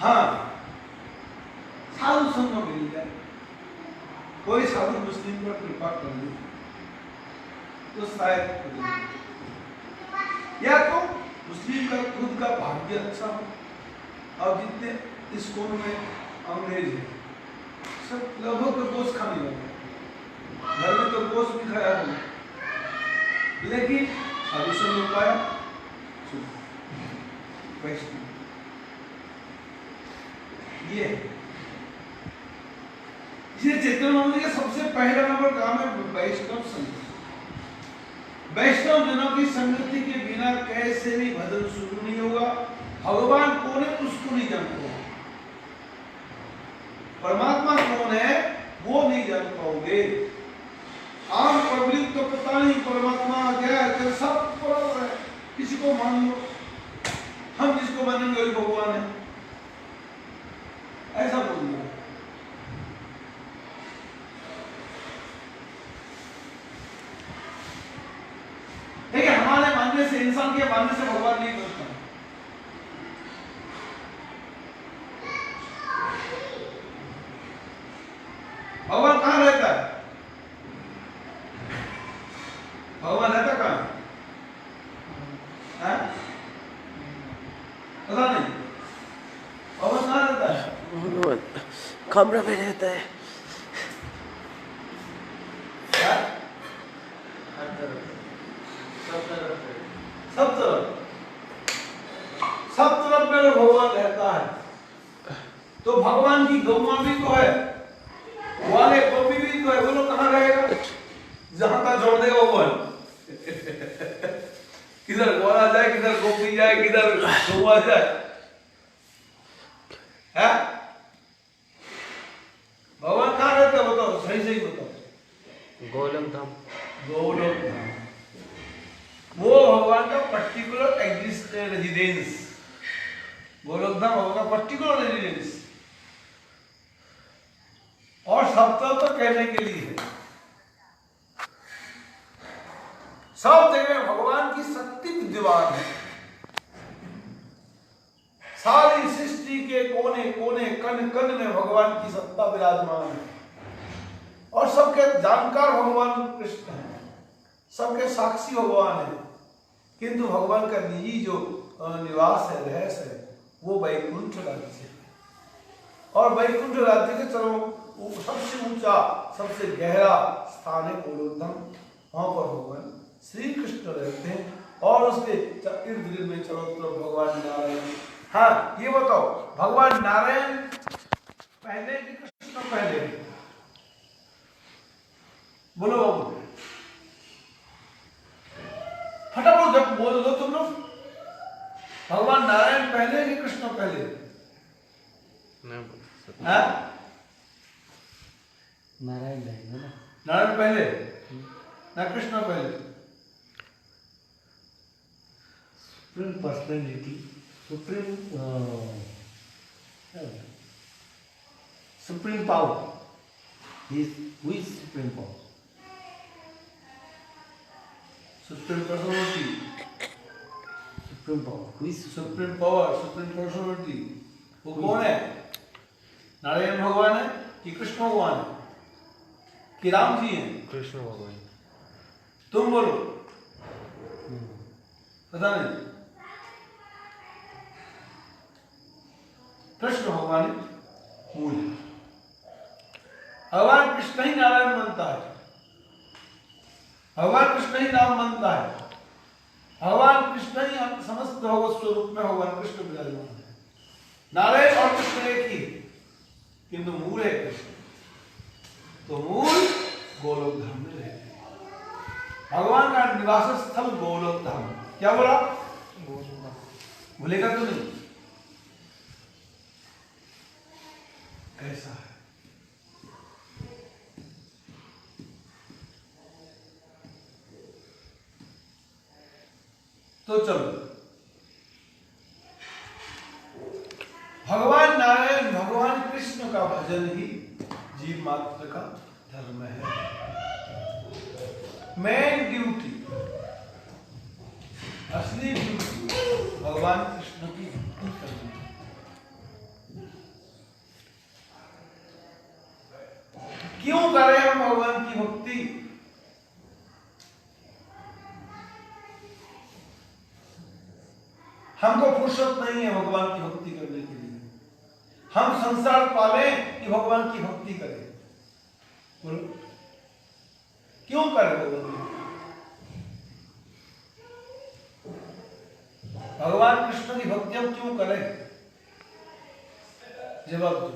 हाँ, साधु संग मिल जाए, कोई साधु मुस्लिम पर कृपा कर ले तो शायद, या तो मुस्लिम का खुद का भाग्य अच्छा हो। अब जितने इस कोण में अंग्रेज है सब लगभग तो गोश्त खाने लगे, घर में तो गोश्त भी खाया हो, लेकिन साधु संग हो पाया वैष्णव। ये चैतन्य महाप्रभु का सबसे पहला नंबर काम है वैष्णव संगति। वैष्णव जनों की संगति के बिना कैसे भी भजन शुरू नहीं होगा। भगवान कौन है उसको नहीं जानते, परमात्मा कौन है वो नहीं जान पाओगे। आम पब्लिक तो पता नहीं परमात्मा क्या है, सब बराबर है, किसी को मान लो, हम जिसको मानेंगे वही भगवान है, ऐसा बोल दिया। देखिए हमारे मानने से, इंसान के मानने से भगवान नहीं बनता। भगवान कहाँ रहता है? भगवान रहता कहाँ है? पता नहीं भगवान कहाँ रहता है? भगवान कमरा में रहता है। सब तरफ में भगवान रहता है। तो भगवान की गौवा भी तो है, वाले गोपी भी तो है, बोलो कहाँ रहेगा? जहां तक जोड़ देगा भगवान। किधर ग्वाला जाए, किधर गोपी जाए, किधर गौवा जाए, है? भगवान कहाँ रहता है बताओ, सही सही बताओ। गोलोक धाम। गोलोक धाम वो भगवान का पर्टिकुलर रेजिडेंस। गोलोक धाम भगवान का पर्टिकुलर रेजिडेंस, और सब तो कहने के लिए है। सब जगह भगवान की शक्ति विद्यमान है। सारी सृष्टि के कोने कोने कण कण में भगवान की सत्ता विराजमान है, और सबके जानकार भगवान कृष्ण है, सबके साक्षी भगवान है। किंतु भगवान का निजी जो निवास है, रहस्य है, वो वैकुंठ राज्य है। और वैकुंठ राज्य के चलो सबसे ऊंचा, सबसे गहरा स्थान है गोलोक धाम। वहां पर भगवान श्री कृष्ण रहते हैं, और उसके इर्द गिर्द में चलो तो भगवान नारायण। हाँ ये बताओ, भगवान नारायण पहले कि कृष्ण पहले? बोलो बाबू, फटाफट जब बोल दो तुम लोग। भगवान नारायण पहले कि कृष्ण पहले? नारायण पहले ना? नारायण पहले ना कृष्ण पहले? Supreme personality, supreme power, who is supreme power? Supreme personality, supreme power, who is supreme power, supreme personality वो कौन है? नारायण भगवान है कि कृष्ण भगवान है कि राम जी हैं? कृष्ण भगवान। तुम बोलो, पता नहीं। कृष्ण भगवान मूल है। भगवान कृष्ण ही नारायण बनता है, भगवान कृष्ण ही नाम बनता है, भगवान कृष्ण ही समस्त भगवत स्वरूप में भगवान कृष्ण विराजमान है। नारायण और कृष्ण एक ही, किंतु मूल है कृष्ण। तो मूल गोलोक धाम में रहते हैं। भगवान का निवास स्थल गोलोक धाम। क्या बोला? भूलेगा तो नहीं, ऐसा है। तो चलो, भगवान नारायण भगवान कृष्ण का भजन ही जीव मात्र का धर्म है। मेन ड्यूटी, असली ड्यूटी भगवान कृष्ण की भक्ति करनी है। हमको फुर्सत नहीं है भगवान की भक्ति करने के लिए। हम संसार पाले कि भगवान की भक्ति करें? बोलो क्यों करें भगवान? भगवान कृष्ण की भक्ति हम क्यों करें? जवाब दो।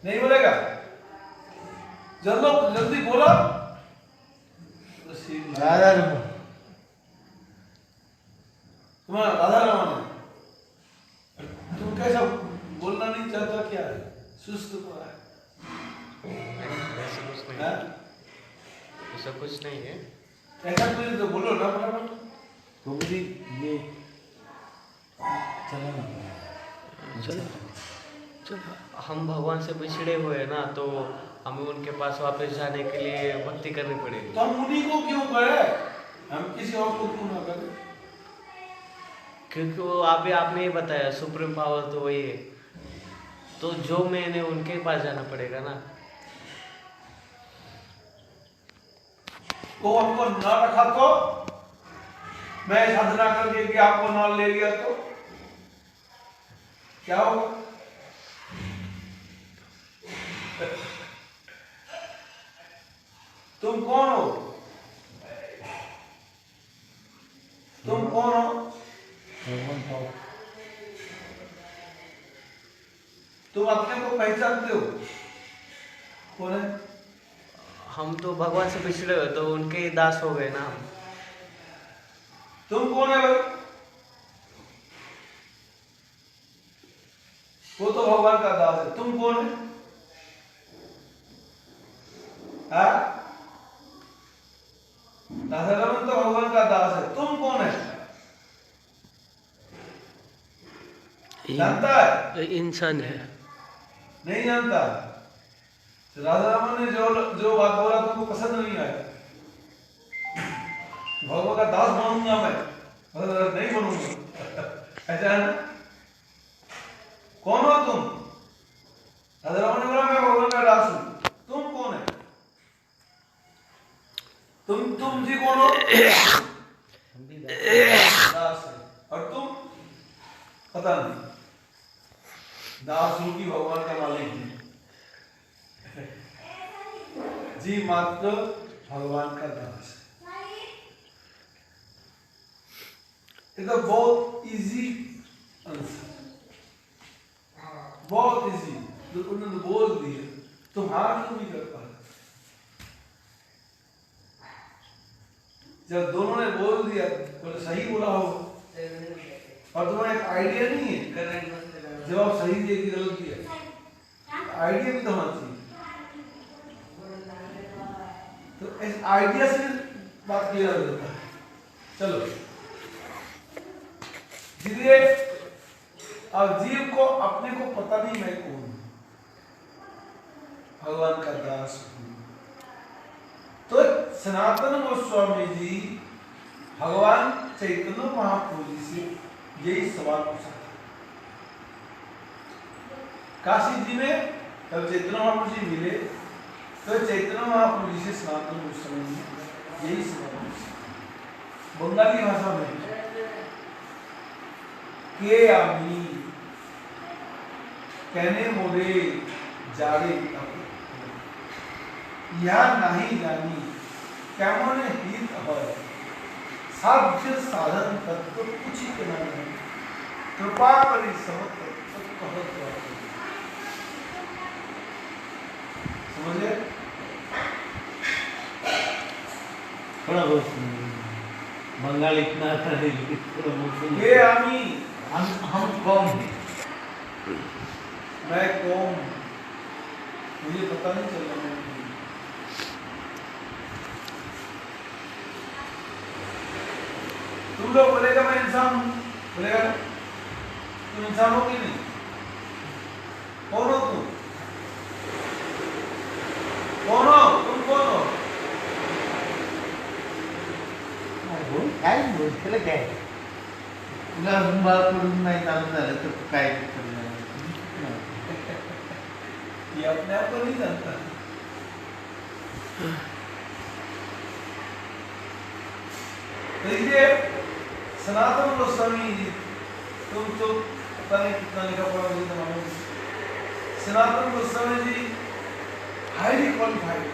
नहीं बोलेगा? जल्दी बोला। राधा रमन। तुम्हारा राधा रमन है, तुम कैसा बोलना नहीं चाहता? क्या है? सुस्त पड़ा है? ऐसा कुछ नहीं है। ऐसा कुछ तो बोलो ना बराबर। तो भी ये चलो ना, चलो हम भगवान से बिछड़े हुए हैं ना, तो हमें उनके पास वापस जाने के लिए भक्ति करनी पड़ेगी। तो हम उन्हीं को क्यों करें? हम किसी और को क्यों ना करें? क्योंकि वो आपने ही बताया सुप्रीम पावर तो वही है, तो जो मैंने उनके पास जाना पड़ेगा ना। तो हमको ना रखा तो मैं साधना करके कि आपको ना ले लिया तो क्या होगा? तुम कौन हो? तुम कौन हो? भगवान पाओ। तुम अपने को पहचानते हो? कौन है? हम तो भगवान से बिछड़े हुए, तो उनके ही दास हो गए ना हम। तुम कौन है भाई? वो तो भगवान का दास है, तुम कौन है? हाँ? राधारमन तो भगवान का दास है, तुम कौन है? जानता है? इंसान है। नहीं जानता। राधारमन ने जो बात बोला तुमको पसंद नहीं आया। भगवान का दास बनूंगा मैं, नहीं बनूंगा। ऐसा है ना? कौन हो तुम? राधारमन ने बोला मैं भगवान का दास हूं। तुम कौन है? तुम जी कौन हो? हम भी दास है। और तुम? पता नहीं। दास हूं कि भगवान का मालिक हूं? जी मात्र भगवान का दास है। ये तो बहुत इजी आंसर, बहुत इजी। जो उन्होंने बोल दिया तुम हाँ क्यों नहीं कर पा रहे? जब दोनों ने बोल दिया तो सही बोला हो, और तुम्हारा एक आइडिया नहीं है जवाब सही दिया कि गलत दिया। आइडिया भी तो होना चाहिए। तो इस आइडिया से बात किया जाता है। चलो, इसलिए अब जीव को अपने को पता नहीं मैं कौन हूं, भगवान का दास हूं। तो सनातन गोस्वामी जी भगवान चैतन्य महाप्रभु जी से यही सवाल पूछा था। काशी जी में जब चैतन्य महाप्रभु जी मिले तो चैतन्य महाप्रभु जी से सनातन गोस्वामी जी यही सवाल पूछा बंगाली भाषा में, के आमी कहने मोरे जारे या नहीं जानी कैमने हित है साध्य साधन तत्व कुछ ही कहना नहीं कृपा करी समझ समझे? थोड़ा बहुत बंगाल इतना आता नहीं, लेकिन थोड़ा बहुत ये आमी हम कौन हैं? मैं कौन, मुझे पता नहीं चल रहा। तुम लोग बोलेगा मैं इंसान हूं, बोलेगा तुम इंसान हो कि नहीं? कौन हो तुम? कौन हो तुम? कौन हो? काय बोलते काय तुला रुंबा पडून नाही चालू झालं तर काय करणार? ये अपने आप को नहीं जानता। देखिए सनातन गोस्वामी जी, तुम तो पता नहीं कितना लिखा पढ़ा मुझे तो मालूम नहीं। सनातन गोस्वामी जी हाईली क्वालिफाइड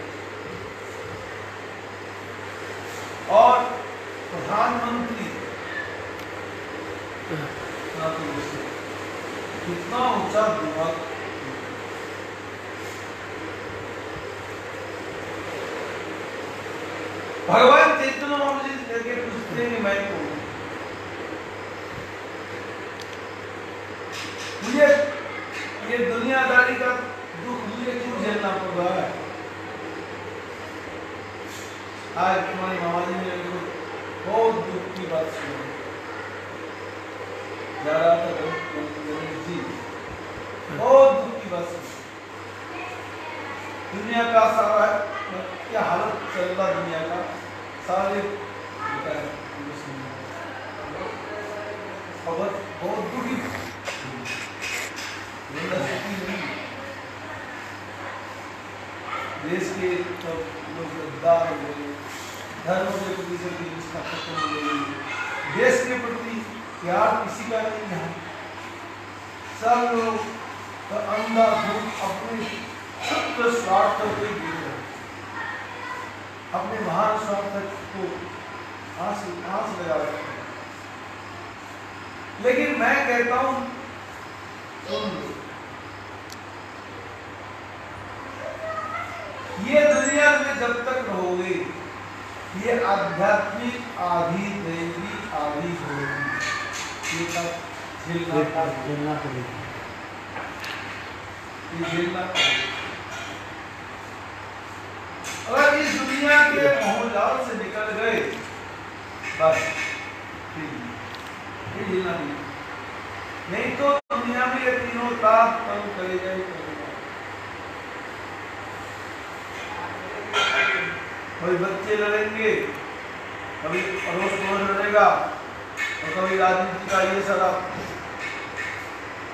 और प्रधानमंत्री सनातन गोस्वामी, कितना ऊंचा दिमाग। भगवान चैतन्य महाप्रभु जी लेके पूछते हैं मैं कौन, मुझे ये दुनियादारी का दुख मुझे क्यों झेलना पड़ रहा है। आज तुम्हारी मामा जी ने बहुत दुख की बात सुनी, जा रहा था गणेश जी, बहुत दुख की बात सुनी। दुनिया का सारा क्या हालत चल रहा, दुनिया का सारे बहुत दुखी, देश के सब लोग गद्दार हो गए, धर्म के प्रति सबकी निष्ठा खत्म हो गई, देश के प्रति प्यार किसी का नहीं है, सब लोग तो अंधाधुंध अपने शुद्ध स्वार्थ को ही देख रहे, अपने महान स्वार्थ को आंस लगा रहे हैं। लेकिन मैं कहता हूं सुन लो, ये दुनिया में जब तक रहोगे ये आध्यात्मिक आधी दैवी आधी होगी, ये सब झेलना पड़ेगा, ये झेलना पड़ेगा। अगर इस दुनिया के मोहजाल से निकल गए बस ये झेलना नहीं तो दुनिया में ये तीनों ताप तंग करेगा ही करेगा। कभी बच्चे लड़ेंगे, कभी अड़ोस पड़ोस लड़ेगा, और कभी राजनीति का ये सारा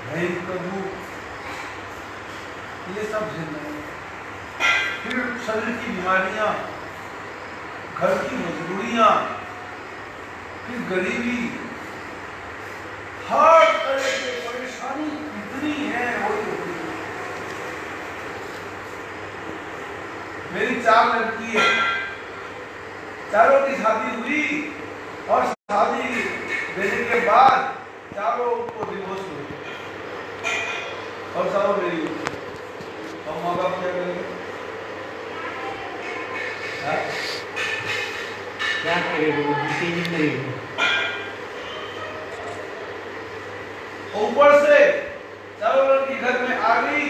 भय प्रभु, ये सब झेलना है। फिर शरीर की बीमारियां, घर की मजबूरियां, फिर गरीबी, हर तरह की परेशानी इतनी है। मेरी 4 लड़की है, चारों की शादी हुई और शादी देने के बाद चारों को डिवोर्स हो गया और चारों मेरी हो गई। हम माँ बाप क्या करेंगे? क्या करेंगे? ऊपर से चारों लड़की घर में आ गई,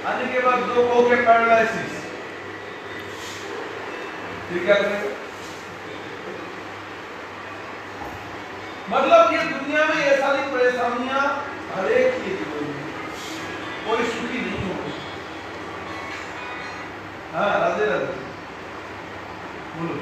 आने के बाद 2 को के पैरालिसिस, फिर क्या करेंगे? मतलब ये दुनिया में ये सारी परेशानियां हर एक के जीवन में, कोई सुखी नहीं होगा। हाँ राधे राधे बोलो।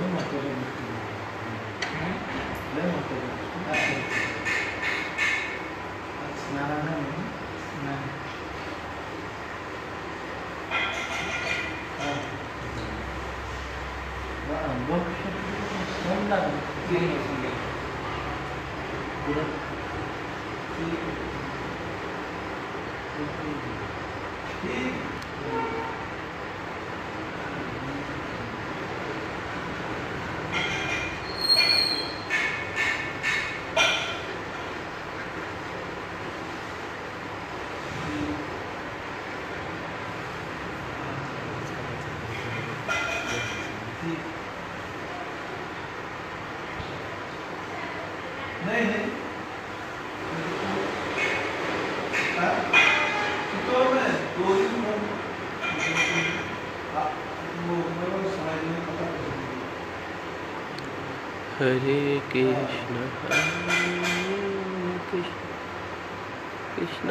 नहीं नहीं तो मैं 2 दिन हरे कृष्ण हरे कृष्ण कृष्ण